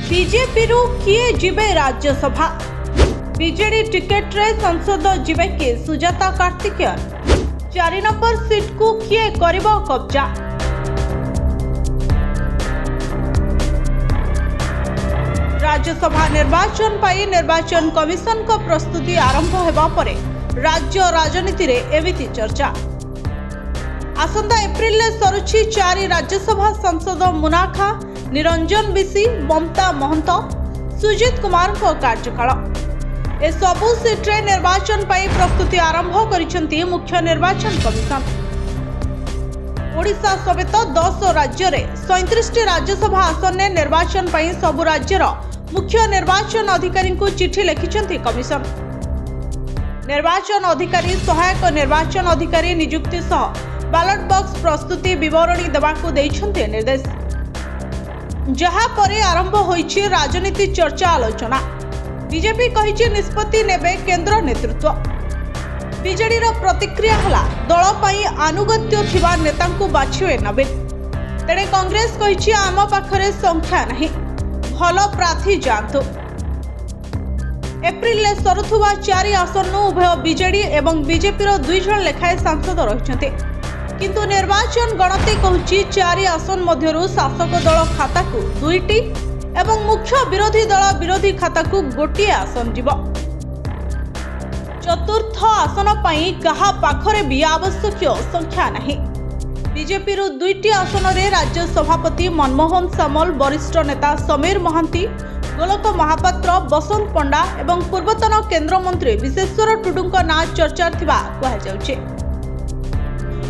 BJP रु किए जिबे Rajya Sabha BJD ticket रे संसद जिबे के सुजाता कार्तिकेयन 4 नंबर सीट को किए करिबो कब्जा। राज्यसभा निर्वाचन पाई निर्वाचन कमिशन को प्रस्तुति आरंभ हेबा परे राज्य राजनीति रे एमिति चर्चा। आसंता एप्रिल ले सरुछि 4 राज्यसभा सांसद मुनाखा निरंजन बिसी ममता महंत सुजित कुमार को कार्यकाल ए सबु सीट्रे निर्वाचन पाई प्रस्तुति आरंभ करिसेंती मुख्य निर्वाचन कमिशन। ओडिशा समेत 10 राज्य रे 37 राज्यसभा आसन ने निर्वाचन पाई सबु राज्यर मुख्य निर्वाचन अधिकारी को चिठी लिखिसेंती कमिशन। निर्वाचन अधिकारी सहायक निर्वाचन अधिकारी नियुक्ति सह बैलेट बॉक्स प्रस्तुति विवरणी देवाकू देइछन्ते निर्देश। जहा परे आरंभ होइछि राजनीति चर्चा आलोचना। बीजेपी कहिछि निष्पत्ति नेबे केंद्र नेतृत्व। बीजेडी रो प्रतिक्रिया हला दल पई आनुगत्य थिबा नेतांकू बाछिवे नबीन। तेणे कांग्रेस कहिछि आम पाखरे संख्या नाही, भल प्रार्थी जांतु। एप्रिल ले सरुथुवा 4 आसन उभय बीजेडी एवं बीजेपी रो 2 जण लेखाए सांसद रहिछन्ते, किंतु निर्वाचन गणति कहूछि 4 आसन मध्यरु शासक दल खाता को 2टी एवं मुख्य विरोधी दल विरोधी खाता को गोटिए आसन जीव। चतुर्थ आसन पई कहा पाखरे भी आवश्यक संख्या नहीं। बीजेपी रु 2टी आसन रे राज्य सभापति मनमोहन सामल, वरिष्ठ नेता समीर महांती, गोलक महापात्र, बसंत पंडा एवं पूर्वतन केंद्र मंत्री विश्वेश्वर टुडुंक ना चर्चा थिबा कहा जाउछे।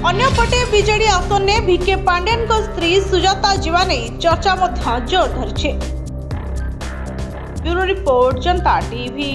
अन्यपटे बीजेडी आसन ने भिके पांडेन को स्त्री सुजाता जीवा नहीं चर्चा मध्य जोर धरिछे। ब्यूरो रिपोर्ट, जनता टीवी।